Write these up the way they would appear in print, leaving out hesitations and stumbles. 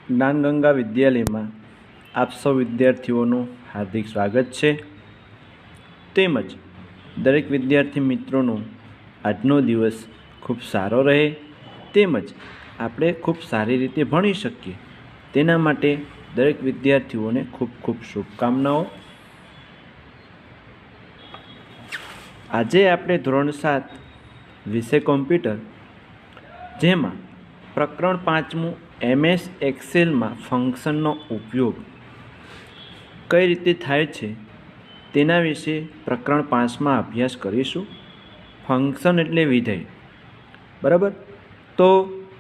જ્ઞાનગંગા વિદ્યાલયમાં આપ સૌ વિદ્યાર્થીઓનું હાર્દિક સ્વાગત છે। તેમજ દરેક વિદ્યાર્થી મિત્રોનો આજનો દિવસ ખૂબ સારો રહે તેમજ આપણે ખૂબ સારી રીતે ભણી શકીએ તેના માટે દરેક વિદ્યાર્થીઓને ખૂબ ખૂબ શુભકામનાઓ। આજે આપણે ધોરણ 7 વિષય કોમ્પ્યુટર જેમાં પ્રકરણ 5મું MS એક્સેલમાં ફંક્શનનો ઉપયોગ કઈ રીતે થાય છે તેના વિશે પ્રકરણ 5માં અભ્યાસ કરીશું। ફંક્શન એટલે વિધેય, બરાબર। તો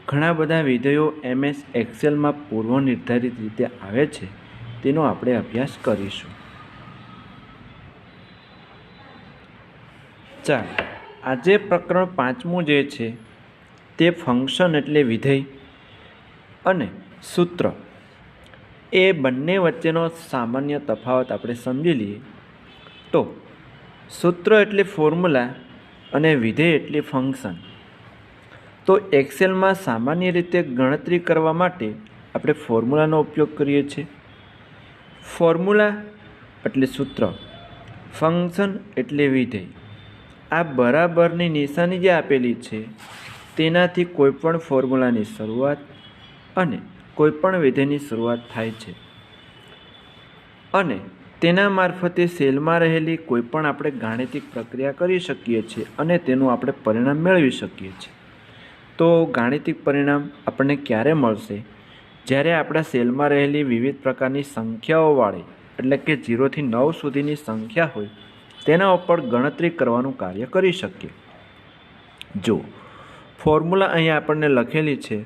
ઘણા બધા વિધેયો MS એક્સેલમાં પૂર્વ નિર્ધારિત રીતે આવે છે તેનો આપણે અભ્યાસ કરીશું। ચાલો, આજે પ્રકરણ 5મું જે છે તે ફંક્શન એટલે વિધેય અને સૂત્ર એ બંને વચ્ચેનો સામાન્ય તફાવત આપણે સમજી લઈએ તો સૂત્ર એટલે ફોર્મ્યુલા અને વિધેય એટલે ફંક્શન। તો એક્સેલમાં સામાન્ય રીતે ગણતરી કરવા માટે આપણે ફોર્મ્યુલાનો ઉપયોગ કરીએ છીએ। ફોર્મ્યુલા એટલે સૂત્ર, ફંક્શન એટલે વિધેય। આ બરાબરની નિશાની જે આપેલી છે તેનાથી કોઈપણ ફોર્મ્યુલાની શરૂઆત અને કોઈપણ વિધેયની શરૂઆત થાય છે અને તેના મારફતે સેલમાં રહેલી કોઈપણ આપણે ગાણિતિક પ્રક્રિયા કરી શકીએ છીએ અને તેનું આપણે પરિણામ મેળવી શકીએ છીએ। તો ગાણિતિક પરિણામ આપણને ક્યારે મળશે? જ્યારે આપણા સેલમાં રહેલી વિવિધ પ્રકારની સંખ્યાઓવાળી એટલે કે 0 થી 9 સુધીની સંખ્યા હોય તેના ઉપર ગણતરી કરવાનું કાર્ય કરી શકીએ। જો ફોર્મ્યુલા અહીંયા આપણને લખેલી છે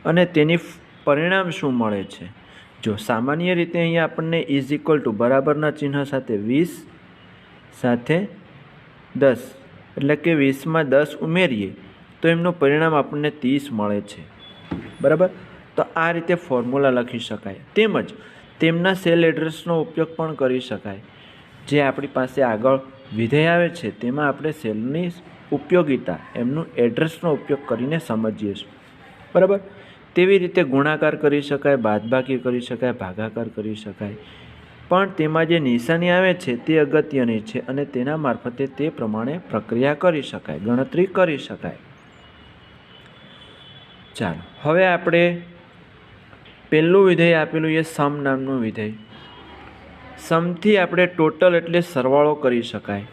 અને તેની પરિણામ શું મળે છે? જો સામાન્ય રીતે અહીંયા આપણને ઇઝ ઇક્વલ ટુ બરાબરના ચિહ્ન સાથે 20 સાથે 10 એટલે કે 20માં 10 ઉમેરીએ તો એમનું પરિણામ આપણને 30 મળે છે, બરાબર। તો આ રીતે ફોર્મ્યુલા લખી શકાય। તેમજ તેમના સેલ એડ્રેસનો ઉપયોગ પણ કરી શકાય। જે આપણી પાસે આગળ વિધેય આવે છે તેમાં આપણે સેલની ઉપયોગિતા એમનું એડ્રેસનો ઉપયોગ કરીને સમજીએ છીએ, બરાબર। તેવી રીતે ગુણાકાર કરી શકાય, બાદબાકી કરી શકાય, ભાગાકાર કરી શકાય, પણ તેમાં જે નિશાની આવે છે તે અગત્યની છે અને તેના મારફતે તે પ્રમાણે પ્રક્રિયા કરી શકાય, ગણતરી કરી શકાય। ચાલો, હવે આપણે પહેલું વિધેય આપેલું એ સમ નામનું વિધેય। સમથી આપણે ટોટલ એટલે સરવાળો કરી શકાય,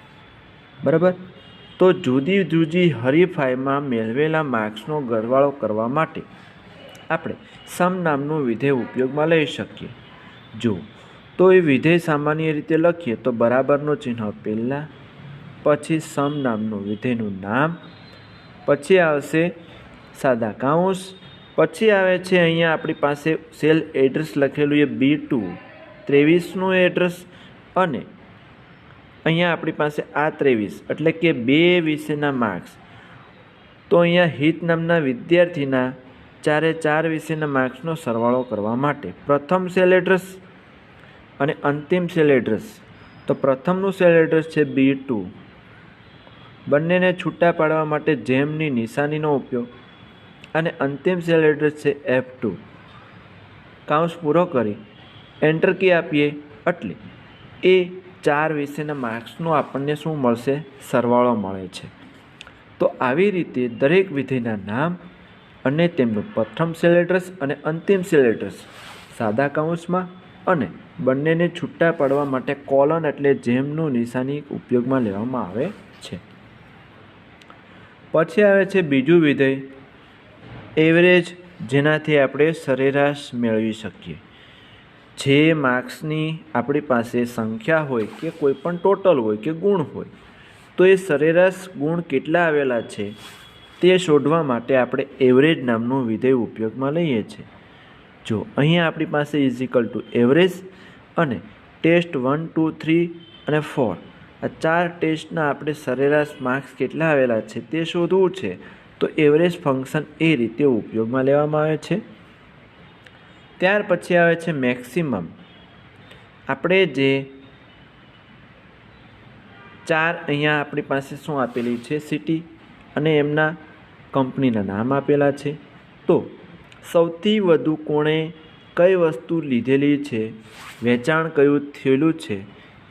બરાબર। તો જુદી જુદી હરીફાઈમાં મેળવેલા માર્ક્સનો સરવાળો કરવા માટે આપણે સમ નામનું વિધેય ઉપયોગમાં લઈ શકીએ। જો તો એ વિધેય સામાન્ય રીતે લખીએ તો બરાબરનું ચિહ્ન પહેલાં, પછી સમ નામનું વિધેયનું નામ, પછી આવશે સાદા કાઉન્સ, પછી આવે છે અહીંયા આપણી પાસે સેલ એડ્રેસ લખેલું એ B2 23નું એડ્રેસ અને અહીંયા આપણી પાસે આ 23 એટલે કે 2 વિષયના માર્ક્સ। તો અહીંયા હિત નામના વિદ્યાર્થીના 4 વિષયના માર્ક્સનો સરવાળો કરવા માટે પ્રથમ સેલ એડ્રેસ અને અંતિમ સેલ એડ્રેસ। તો પ્રથમનું સેલ એડ્રેસ છે B2, બંનેને છૂટા પાડવા માટે જેમની નિશાનીનો ઉપયોગ, અને અંતિમ સેલ એડ્રેસ છે F2। કાઉન્સ પૂરો કરી એન્ટર કી આપીએ એટલે એ 4 વિષયના માર્ક્સનો આપણને શું મળશે? સરવાળો મળે છે। તો આવી રીતે દરેક વિધેયના નામ અને તેમનું પ્રથમ સેલ એડ્રેસ અને અંતિમ સેલ એડ્રેસ સાદા કાઉન્સમાં અને બંનેને છૂટા પાડવા માટે કોલન એટલે જેમનું નિશાની ઉપયોગમાં લેવામાં આવે છે। પછી આવે છે બીજું વિધેય એવરેજ, જેનાથી આપણે સરેરાશ મેળવી શકીએ। જે માર્ક્સની આપણી પાસે સંખ્યા હોય કે કોઈ પણ ટોટલ હોય કે ગુણ હોય તો એ સરેરાશ ગુણ કેટલા આવેલા છે તે શોધવા માટે આપણે એવરેજ નામનું વિધેય ઉપયોગમાં લઈએ છીએ। જો અહીંયા આપણી પાસે ઇઝ ઇક્વલ ટુ એવરેજ અને ટેસ્ટ 1, 2, 3 અને 4 આ 4 ટેસ્ટના આપણે સરેરાશ માર્ક્સ કેટલા આવેલા છે તે શોધવું છે તો એવરેજ ફંક્શન એ રીતે ઉપયોગમાં લેવામાં આવે છે। ત્યાર પછી આવે છે મેક્સિમમ। આપણે જે 4 અહીંયા આપણી પાસે શું આપેલી છે? સિટી અને એમના કંપનીના નામ આપેલા છે। તો સૌથી વધુ કોણે કઈ વસ્તુ લીધેલી છે, વેચાણ કયું થયેલું છે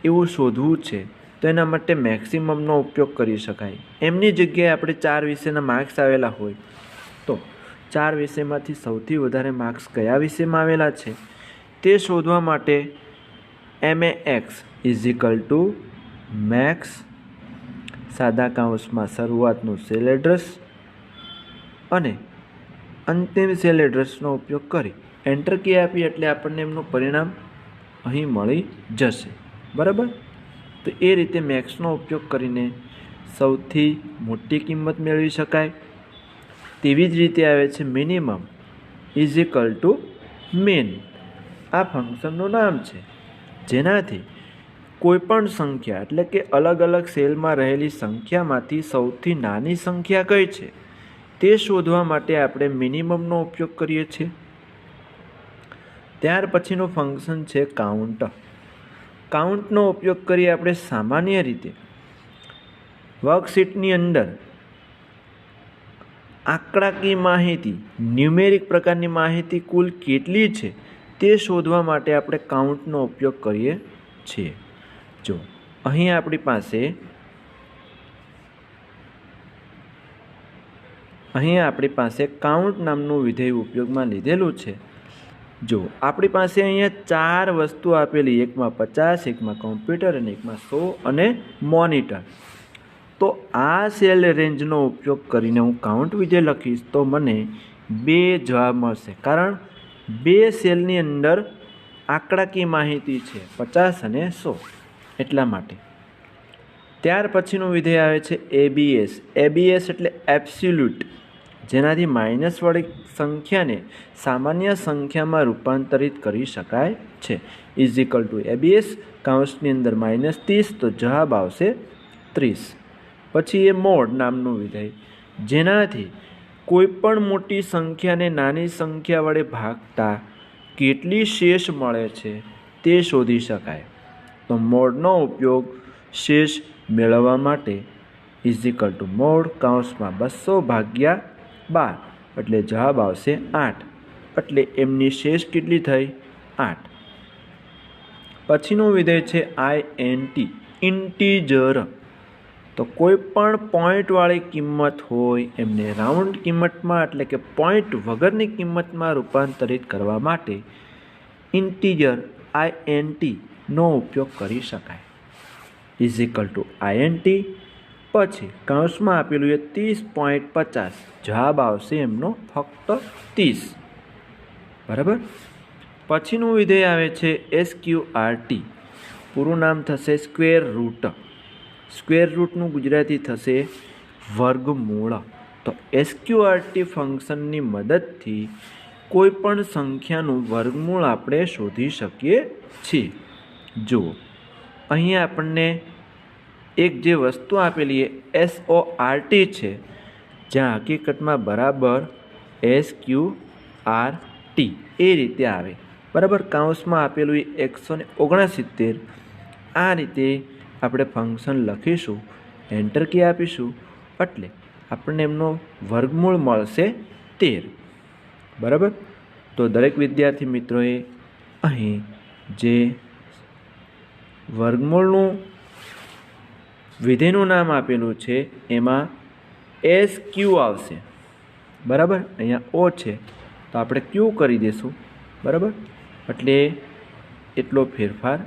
એવું શોધવું છે, તો એના માટે મેક્સિમમનો ઉપયોગ કરી શકાય. એમની જગ્યાએ આપણે 4 વિષયના માર્ક્સ આવેલા હોય તો 4 વિષયમાંથી સૌથી વધારે માર્ક્સ કયા વિષયમાં આવેલા છે તે શોધવા માટે MAX મેક્સ સાદા કાઉન્સમાં શરૂઆતનું સેલ એડ્રેસ અને અંતિમ સેલ એડ્રેસનો ઉપયોગ કરી એન્ટર કી આપી એટલે આપણને એમનું પરિણામ અહીં મળી જશે. બરાબર. તો એ રીતે મેક્સનો ઉપયોગ કરીને સૌથી મોટી કિંમત મેળવી શકાય. તેવી જ રીતે આવે છે મિનિમમ મીન. આ ફંક્શનનું નામ છે જેનાથી કોઈપણ સંખ્યા એટલે કે અલગ અલગ સેલમાં રહેલી સંખ્યામાંથી સૌથી નાની સંખ્યા કઈ છે તે શોધવા માટે આપણે મિનિમમનો ઉપયોગ કરીએ છીએ. ત્યાર પછીનું ફંક્શન છે કાઉન્ટ. કાઉન્ટનો ઉપયોગ કરી આપણે સામાન્ય રીતે વર્કશીટની અંદર આંકડાકીય માહિતી, ન્યુમેરિક પ્રકારની માહિતી કુલ કેટલી છે તે શોધવા માટે આપણે કાઉન્ટનો ઉપયોગ કરીએ છીએ. જો અહીં આપણી પાસે કાઉન્ટ નામનું વિધેય ઉપયોગમાં લીધેલું છે. જો આપણી પાસે અહીંયા 4 વસ્તુ આપેલી, એકમાં 50, એકમાં કોમ્પ્યુટર અને એકમાં 100 અને મોનિટર. તો આ સેલ રેન્જનો ઉપયોગ કરીને હું કાઉન્ટ વિધેય લખીશ તો મને 2 જવાબ મળશે, કારણ 2 સેલની અંદર આંકડાકીય માહિતી છે 50 અને 100 એટલા માટે. ત્યાર પછીનું વિધેય આવે છે ABS એટલે એબ્સોલ્યુટ, જેનાથી માઇનસ વાળી સંખ્યાને સામાન્ય સંખ્યામાં રૂપાંતરિત કરી શકાય છે. ABS કાઉન્સની અંદર -30 તો જવાબ આવશે 30. પછી એ મોડ નામનું વિધેય, જેનાથી કોઈપણ મોટી સંખ્યાને નાની સંખ્યા વડે ભાગતા કેટલી શેષ મળે છે તે શોધી શકાય. તો મોડનો ઉપયોગ શેષ મેળવવા માટે મોડ કાઉન્સમાં 200/12 એટલે જવાબ આવશે 8. એટલે એમની શેષ કેટલી થઈ? 8. પછીનું વિધેય છે INT ઇન્ટીજર. તો કોઈ પણ પોઈન્ટવાળી કિંમત હોય એમને રાઉન્ડ કિંમતમાં એટલે કે પોઈન્ટ વગરની કિંમતમાં રૂપાંતરિત કરવા માટે ઇન્ટીજર INT નો ઉપયોગ કરી શકાય. INT પછી કાઉન્સમાં આપેલું એ 30.50, જવાબ આવશે એમનો ફક્ત 30. બરાબર. પછીનું વિધેય આવે છે SQRT, પૂરું નામ થશે સ્ક્વેર રૂટ. સ્ક્વેર રૂટનું ગુજરાતી થશે વર્ગમૂળ. તો SQRT ફંક્શનની મદદથી કોઈ પણ સંખ્યાનું વર્ગમૂળ આપણે શોધી શકીએ છીએ. જુઓ અહીં આપણને એક જે વસ્તુ આપેલી એ SORT છે, જ્યાં હકીકતમાં બરાબર SQRT એ રીતે આવે. બરાબર. કાઉન્સમાં આપેલું એ 169. આ રીતે આપણે ફંક્શન લખીશું, એન્ટર કી આપીશું એટલે આપણને એમનો વર્ગમૂળ મળશે 13. બરાબર. તો દરેક વિદ્યાર્થી મિત્રોએ અહીં જે વર્ગમૂળનું વિધેયનું નામ આપેલું છે એમાં SQ આવશે. બરાબર. અહીંયા O છે તો આપણે Q કરી દઈશું. બરાબર. એટલે એટલો ફેરફાર.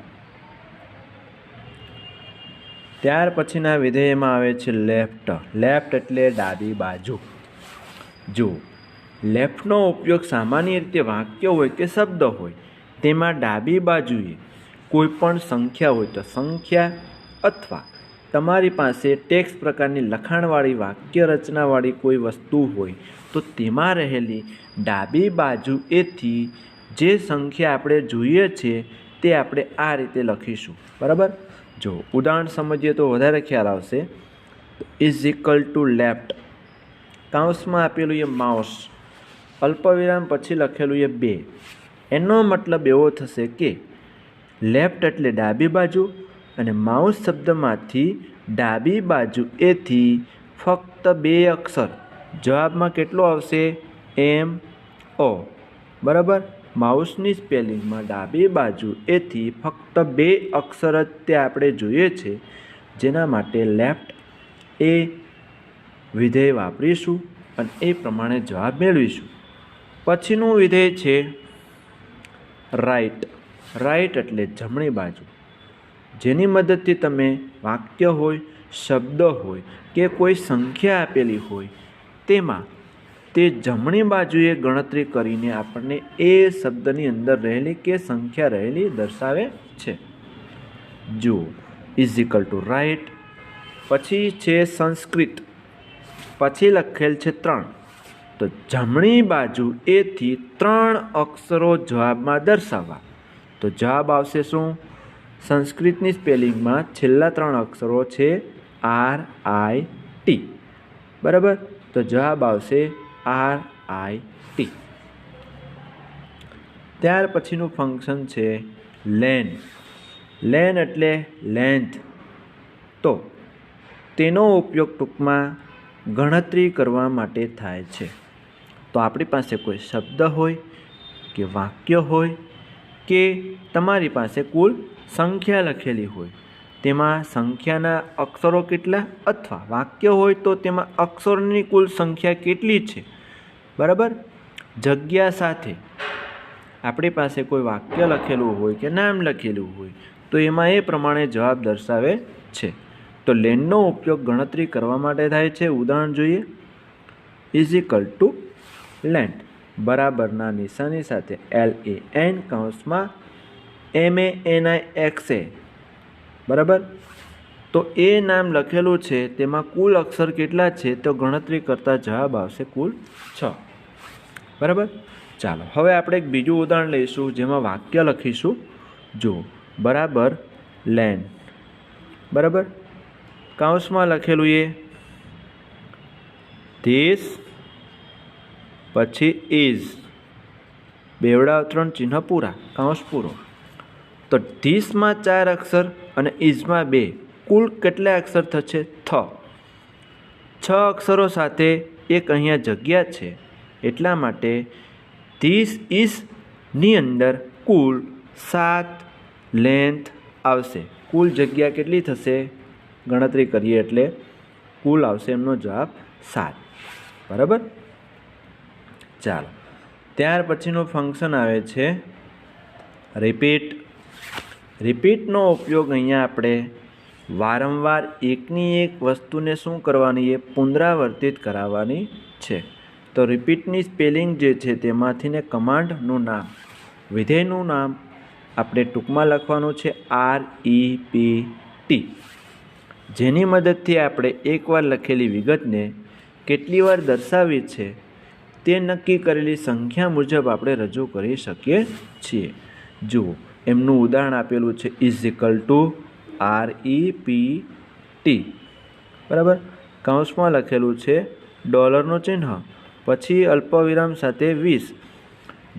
ત્યાર પછીના વિધેયમાં આવે છે લેફ્ટ એટલે ડાબી બાજુ. જો લેફ્ટનો ઉપયોગ સામાન્ય રીતે વાક્ય હોય કે શબ્દ હોય તેમાં ડાબી બાજુએ કોઈ પણ સંખ્યા હોય તો સંખ્યા અથવા તમારી પાસે ટેક્સ્ટ પ્રકારની લખાણવાળી વાક્ય રચનાવાળી કોઈ વસ્તુ હોય તો તેમાં રહેલી ડાબી બાજુએથી જે સંખ્યા આપણે જોઈએ છે તે આપણે આ રીતે લખીશું. બરાબર. જો ઉદાહરણ સમજીએ તો વધારે ખ્યાલ આવશે. લેફ્ટ કાઉન્સમાં આપેલું એ માઉસ, અલ્પવિરામ પછી લખેલું એ 2. એનો મતલબ એવો થશે કે લેફ્ટ એટલે ડાબી બાજુ અને માઉસ શબ્દમાંથી ડાબી બાજુએથી ફક્ત 2 અક્ષર. જવાબમાં કેટલો આવશે? MO. બરાબર. માઉસની સ્પેલિંગમાં ડાબી બાજુ એથી ફક્ત 2 અક્ષર જ તે આપણે જોઈએ છે, જેના માટે લેફ્ટ એ વિધેય વાપરીશું અને એ પ્રમાણે જવાબ મેળવીશું. પછીનું વિધેય છે રાઈટ. રાઈટ એટલે જમણી બાજુ, જેની મદદથી તમે વાક્ય હોય, શબ્દ હોય કે કોઈ સંખ્યા આપેલી હોય તેમાં તે જમણી બાજુએ ગણતરી કરીને આપણને એ શબ્દની અંદર રહેલી કે સંખ્યા રહેલી દર્શાવે છે. જુઓ, ઇઝ ઇક્વલ ટુ રાઈટ. પછી છે સંસ્કૃત. પછી લખેલ છે 3. તો જમણી બાજુ એથી 3 અક્ષરો જવાબમાં દર્શાવવા. તો જવાબ આવશે શું? સંસ્કૃતની સ્પેલિંગમાં છેલ્લા 3 અક્ષરો છે RIT. બરાબર? તો જવાબ આવશે RIT. ત્યાર પછીનું ફંક્શન છે લેન. લેન એટલે લેન્થ. તો તેનો ઉપયોગ ટૂંકમાં ગણતરી કરવા માટે થાય છે. તો આપણી પાસે કોઈ શબ્દ હોય કે વાક્ય હોય કે તમારી પાસે કુલ સંખ્યા લખેલી હોય, તેમાં સંખ્યાના અક્ષરો કેટલા, અથવા વાક્ય હોય તો તેમાં અક્ષરોની કુલ સંખ્યા કેટલી છે. બરાબર? જગ્યા સાથે આપણી પાસે કોઈ વાક્ય લખેલું હોય કે નામ લખેલું હોય તો એમાં એ પ્રમાણે જવાબ દર્શાવે છે. તો લેનનો ઉપયોગ ગણતરી કરવા માટે થાય છે. ઉદાહરણ જોઈએ. ઇઝ ઇક્વલ ટુ લેન્ટ, બરાબરના નિશાની સાથે LAN કૌંસમાં MANIXA. બરાબર? તો એ નામ લખેલું છે તેમાં કુલ અક્ષર કેટલા છે તો ગણતરી કરતાં જવાબ આવશે કુલ 6. બરાબર? ચાલો હવે આપણે એક બીજું ઉદાહરણ લઈશું જેમાં વાક્ય લખીશું. જુઓ, બરાબર લેન. બરાબર? કૌંસમાં લખેલું એ ધીસ, પછી ઇઝ, બેવડા અવતરણ ચિહ્ન પૂરા, કૌંસ પૂરો. તો ધીસમાં 4 અક્ષર અને ઇઝમાં 2, કુલ કેટલા અક્ષર થશે? 6 અક્ષરો સાથે એક અહીંયા જગ્યા છે, એટલા માટે ધીસ ઇઝની અંદર કુલ 7 લેન્થ આવશે. કુલ જગ્યા કેટલી થશે? ગણતરી કરીએ એટલે કુલ આવશે એમનો જવાબ 7. બરાબર? ચાલો, ત્યાર પછીનું ફંક્શન આવે છે રિપીટ. રિપીટનો ઉપયોગ અહીંયા આપણે વારંવાર એકની એક વસ્તુને શું કરવાની? એ પુનરાવર્તિત કરાવવાની છે. તો રિપીટની સ્પેલિંગ જે છે તેમાંથીને કમાન્ડનું નામ, વિધેયનું નામ આપણે ટૂંકમાં લખવાનું છે REPT, જેની મદદથી આપણે એકવાર લખેલી વિગતને કેટલી વાર દર્શાવી છે તે નક્કી કરેલી સંખ્યા મુજબ આપણે રજૂ કરી શકીએ છીએ. જુઓ, એમનું ઉદાહરણ આપેલું છે ઇઝ ઇક્વલ ટુ REPT. બરાબર? કૌંસમાં લખેલું છે ડોલરનું ચિહ્ન, પછી અલ્પવિરામ સાથે 20.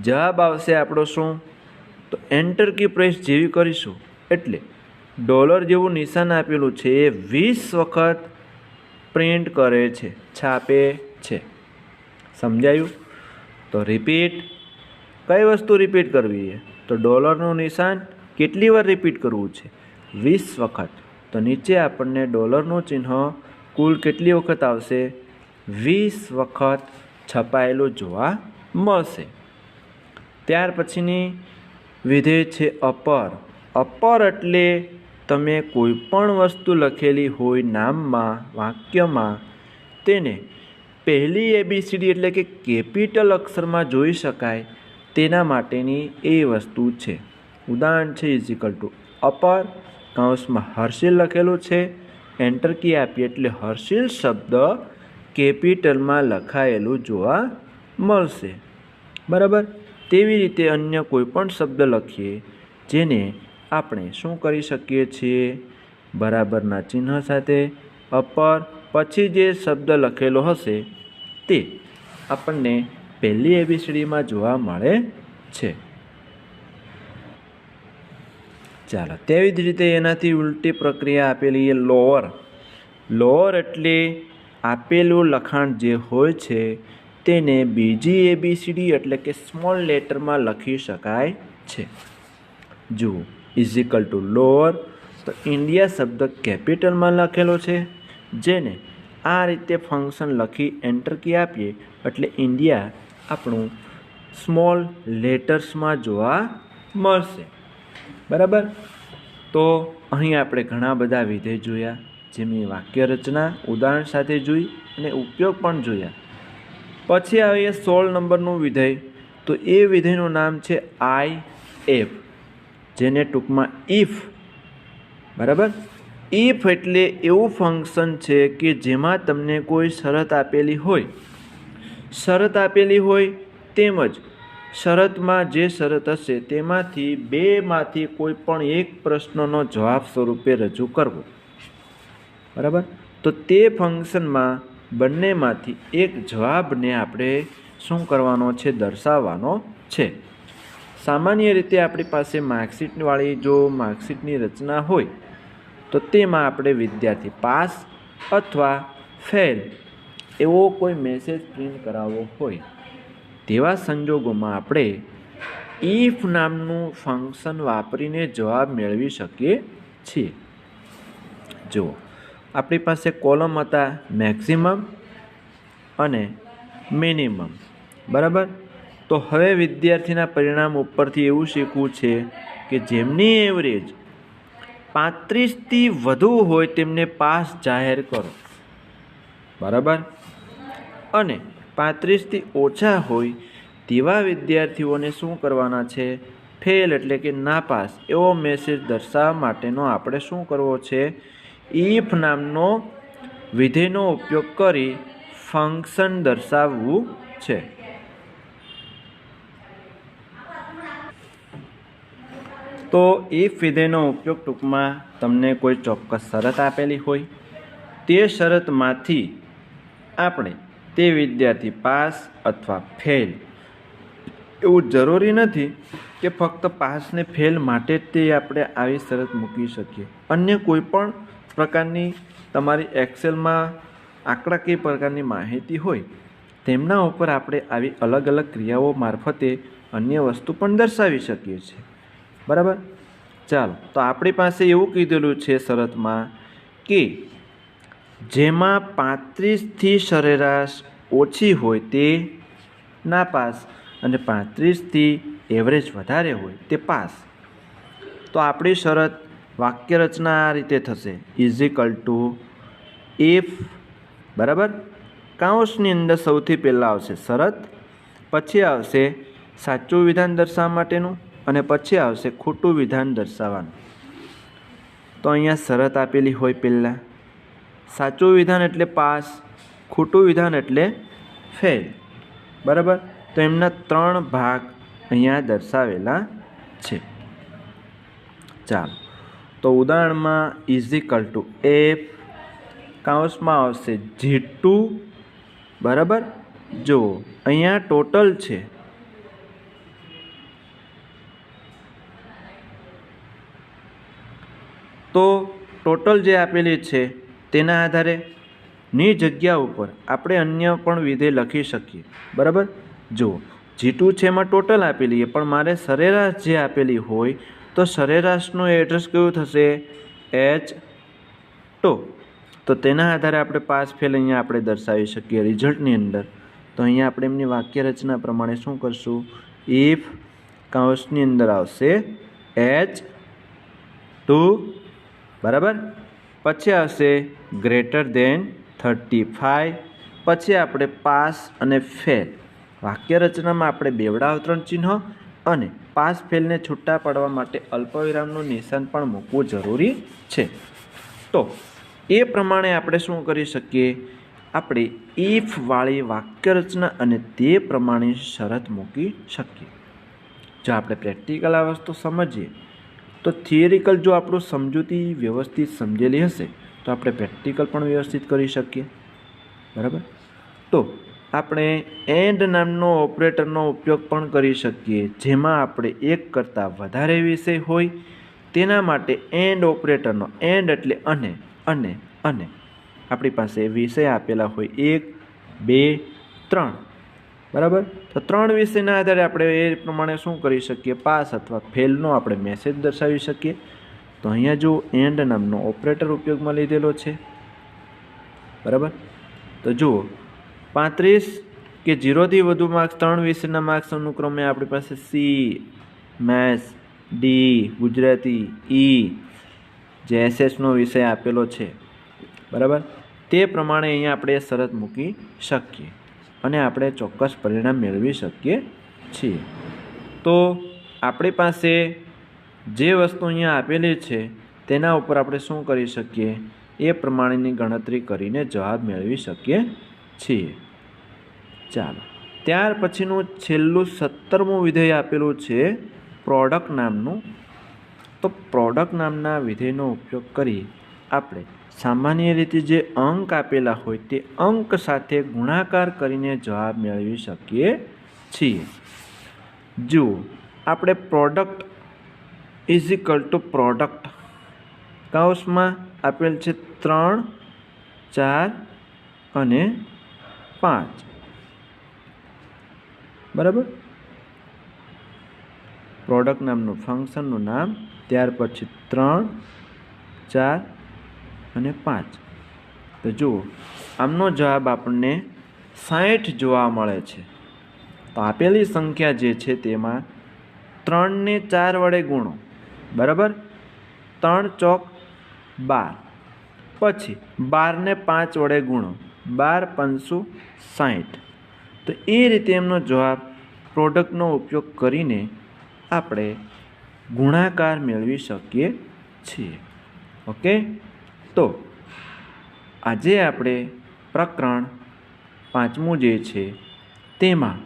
જવાબ આવશે આપણો શું? તો એન્ટર કી પ્રેસ જેવી કરીશું એટલે ડોલર જેવું નિશાન આપેલું છે એ 20 વખત પ્રિન્ટ કરે છે, છાપે છે. સમજાયું? તો રિપીટ, કઈ વસ્તુ રિપીટ કરવી છે? તો ડોલરનું નિશાન કેટલી વાર રિપીટ કરવું છે? 20 વખત. તો નીચે આપણને ડોલરનું ચિહ્ન કુલ કેટલી વખત આવશે? 20 વખત છપાયેલું જોવા મળશે. ત્યાર પછીની વિધેય છે અપર. અપર એટલે તમે કોઈ પણ વસ્તુ લખેલી હોય નામમાં, વાક્યમાં, તેને પહેલી ABCD એટલે કે કેપિટલ અક્ષરમાં જોઈ શકાય તેના માટેની એ વસ્તુ છે. ઉદાહરણ છે ઇઝ ઇક્વલ ટુ અપર, કૌંસમાં હર્ષિલ લખેલું છે, એન્ટર કી આપીએ એટલે હર્ષિલ શબ્દ કેપિટલમાં લખાયેલું જોવા મળશે. બરાબર? તેવી રીતે અન્ય કોઈ પણ શબ્દ લખીએ જેને આપણે શું કરી શકીએ છીએ? બરાબરના ચિહ્ન સાથે અપર, પછી જે શબ્દ લખેલો હશે તે આપણને પહેલી ABCDમાં જોવા મળે છે. ચાલો, તેવી જ રીતે એનાથી ઉલટી પ્રક્રિયા આપેલી એ લોઅર. લોઅર એટલે આપેલું લખાણ જે હોય છે તેને બીજી ABCD એટલે કે સ્મોલ લેટરમાં લખી શકાય છે. જુઓ ઇઝિકલ ટુ લોઅર, તો ઇન્ડિયા શબ્દ કેપિટલમાં લખેલો છે, જેને આ રીતે ફંક્શન લખી એન્ટર કી આપીએ એટલે ઇન્ડિયા આપણું સ્મોલ લેટર્સમાં જોવા મળશે. બરાબર. તો અહીં આપણે ઘણા બધા વિધેય જોયા, જેમની વાક્ય રચના ઉદાહરણ સાથે જોઈ અને ઉપયોગ પણ જોયા. પછી આવીએ 16 નંબરનું વિધેય. તો એ વિધેયનું નામ છે IF, જેને ટૂંકમાં ઇફ. બરાબર. ઇફ એટલે એવું ફંક્શન છે કે જેમાં તમને કોઈ શરત આપેલી હોય તેમજ શરતમાં જે શરત હશે તેમાંથી બેમાંથી કોઈ પણ એક પ્રશ્નનો જવાબ સ્વરૂપે રજૂ કરવો. બરાબર. તો તે ફંક્શનમાં બંનેમાંથી એક જવાબને આપણે શું કરવાનો છે? દર્શાવવાનો છે. સામાન્ય રીતે આપણી પાસે માર્કશીટવાળી જો માર્કશીટની રચના હોય તો તેમાં આપણે વિદ્યાર્થી પાસ અથવા ફેલ એવો કોઈ મેસેજ પ્રિન્ટ કરાવવો હોય તેવા સંજોગોમાં આપણે ઇફ નામનું ફંક્શન વાપરીને જવાબ મેળવી શકીએ છીએ. જુઓ આપણી પાસે કોલમ હતા મેક્સિમમ અને મિનિમમ. બરાબર. તો હવે વિદ્યાર્થીના પરિણામ ઉપરથી એવું શીખવું છે કે જેમની એવરેજ 35થી વધુ હોય તેમને પાસ જાહેર કરો. બરાબર. અને 35થી ઓછા હોય તેવા વિદ્યાર્થીઓને શું કરવાના છે? ફેલ એટલે કે નાપાસ એવો મેસેજ દર્શાવવા માટેનો આપણે શું કરવો છે? ઇફ નામનો વિધેયનો ઉપયોગ કરી ફંક્શન દર્શાવવું છે. તો ઇફ વિધેયનો ઉપયોગ ટૂંકમાં તમને કોઈ ચોક્કસ શરત આપેલી હોય તે શરતમાંથી આપણે તે વિદ્યાર્થી પાસ અથવા ફેલ, એવું જરૂરી નથી કે ફક્ત પાસ ને ફેલ માટે જ તે આપણે આવી શરત મૂકી શકીએ. અન્ય કોઈ પણ પ્રકારની તમારી એક્સેલમાં આંકડાકીય પ્રકારની માહિતી હોય તેમના ઉપર આપણે આવી અલગ અલગ ક્રિયાઓ મારફતે અન્ય વસ્તુ પણ દર્શાવી શકીએ છીએ. બરાબર. ચાલો, તો આપણી પાસે એવું કીધેલું છે શરતમાં કે જેમાં 35થી સરેરાશ ઓછી હોય તે નાપાસ અને 35થી એવરેજ વધારે હોય તે પાસ. તો આપણી શરત વાક્ય રચના આ રીતે થશે: ઇઝિકલ ટુ ઇફ. બરાબર. કાઉન્સની અંદર સૌથી પહેલાં આવશે શરત, પછી આવશે સાચું વિધાન દર્શાવવા માટેનું અને પછી આવશે ખોટું વિધાન દર્શાવવાનું. તો અહીંયા શરત આપેલી હોય પહેલાં, સાચું વિધાન એટલે પાસ, ખોટું વિધાન એટલે ફેલ. બરાબર. તો એમના 3 ભાગ અહીંયા દર્શાવેલા છે. ચાલો, તો ઉદાહરણમાં ઇઝિકલ ટુ એફ, કાઉન્સમાં આવશે G2. બરાબર. જુઓ અહીંયા ટોટલ છે, તો ટોટલ જે આપેલી છે તેના આધારે ની જગ્યા ઉપર આપણે અન્ય પણ વિધેય લખી શકીએ. બરાબર. જુઓ G2 છે એમાં ટોટલ આપેલી છે, પણ મારે સરેરાશ જે આપેલી હોય તો સરેરાશનું એડ્રેસ કયું થશે? H2. તો તેના આધારે આપણે પાસ ફેલ અહીંયા આપણે દર્શાવી શકીએ રિઝલ્ટની અંદર. તો અહીંયા આપણે એમની વાક્ય રચના પ્રમાણે શું કરશું? ઇફ કાઉન્સની અંદર આવશે H2. બરાબર. પછી આવશે ગ્રેટર દેન 35. પછી આપણે પાસ અને ફેલ. વાક્ય રચનામાં આપણે બેવડા અવતરણ ચિહ્ન અને પાસ ફેલને છૂટા પાડવા માટે અલ્પવિરામનું નિશાન પણ મૂકવું જરૂરી છે. તો એ પ્રમાણે આપણે શું કરી શકીએ? આપણે ઇફ વાળી વાક્ય રચના અને તે પ્રમાણે શરત મૂકી શકીએ. જો આપણે પ્રેક્ટિકલ આ વસ્તુ સમજીએ તો થિયરિકલ જો આપણું સમજૂતી વ્યવસ્થિત સમજેલી હશે તો આપણે પ્રેક્ટિકલ પણ વ્યવસ્થિત કરી શકીએ. બરાબર. તો આપણે એન્ડ નામનો ઓપરેટરનો ઉપયોગ પણ કરી શકીએ, જેમાં આપણે એક કરતાં વધારે વિષય હોય તેના માટે એન્ડ ઓપરેટરનો, એન્ડ એટલે અને આપણી પાસે વિષય આપેલા હોય 1, 2, 3 બરાબર. તો 3 વિષયના આધારે આપણે એ પ્રમાણે શું કરી શકીએ, પાસ અથવા ફેલનો આપણે મેસેજ દર્શાવી શકીએ. તો અહીંયા જો એન્ડ નામનો ઓપરેટર ઉપયોગમાં લીધેલો છે. બરાબર. તો જુઓ 35 કે 0થી વધુ માર્ક્સ 3 વિષયના માર્ક્સ અનુક્રમે આપણી પાસે સી, મેથ્સ, ડી, ગુજરાતી, ઈ જે એસએસનો વિષય આપેલો છે. બરાબર. તે પ્રમાણે અહીંયા આપણે શરત મૂકી શકીએ અને આપણે ચોક્કસ પરિણામ મેળવી શકીએ છીએ. તો આપણી પાસે જે વસ્તુ અહીંયા આપેલી છે તેના ઉપર આપણે શું કરી શકીએ, એ પ્રમાણેની ગણતરી કરીને જવાબ મેળવી શકીએ છીએ. ચાલો, ત્યાર પછીનું છેલ્લું 17મું વિધેય આપેલું છે પ્રોડક્ટ નામનું. તો પ્રોડક્ટ નામના વિધેયનો ઉપયોગ કરી આપણે સામાન્ય રીતે જે અંક આપેલા હોય તે અંક સાથે ગુણાકાર કરીને જવાબ મેળવી શકીએ છીએ. જુઓ, આપણે product is equal to product કૌંસમાં આપેલ છે 3, 4 અને 5. બરાબર. પ્રોડક્ટ નામનું ફંક્શનનું નામ, ત્યાર પછી 3, 4 અને 5. તો જુઓ, આમનો જવાબ આપણને 60 જોવા મળે છે. તો આપેલી સંખ્યા જે છે તેમાં 3ને 4 વડે ગુણો. બરાબર. 3 ચોક 12. પછી 12ને 5 વડે ગુણો. 12 પંચું 60. તો એ રીતે એમનો જવાબ પ્રોડક્ટનો ઉપયોગ કરીને આપણે ગુણાકાર મેળવી શકીએ છીએ. ઓકે. તો આજે આપણે પ્રકરણ 5મું જે છે તેમાં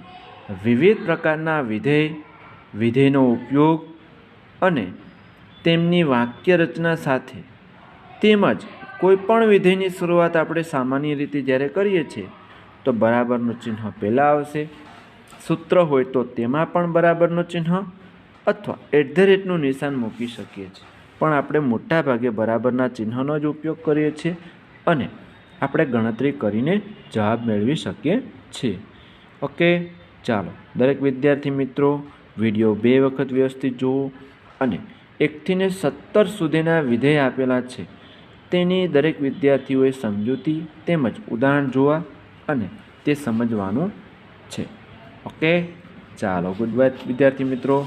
વિવિધ પ્રકારના વિધેયનો ઉપયોગ અને તેમની વાક્ય રચના સાથે તેમજ કોઈપણ વિધેયની શરૂઆત આપણે સામાન્ય રીતે જ્યારે કરીએ છીએ તો બરાબરનું ચિહ્ન પહેલાં આવશે. સૂત્ર હોય તો તેમાં પણ બરાબરનું ચિહ્ન અથવા @ નું નિશાન મૂકી શકીએ છીએ. પણ આપણે મોટા ભાગે બરાબરના ચિહ્નનો જ ઉપયોગ કરીએ છીએ અને આપણે ગણતરી કરીને જવાબ મેળવી શકીએ છીએ. ઓકે. ચાલો, દરેક વિદ્યાર્થી મિત્રો વિડીયો 2 વખત વ્યવસ્થિત જુઓ અને 1 થી 17 સુધીના વિધેય આપેલા છે તેની દરેક વિદ્યાર્થીઓએ સમજૂતી તેમજ ઉદાહરણ જોવા અને તે સમજવાનું છે. ઓકે. ચાલો, ગુડ બાય વિદ્યાર્થી મિત્રો.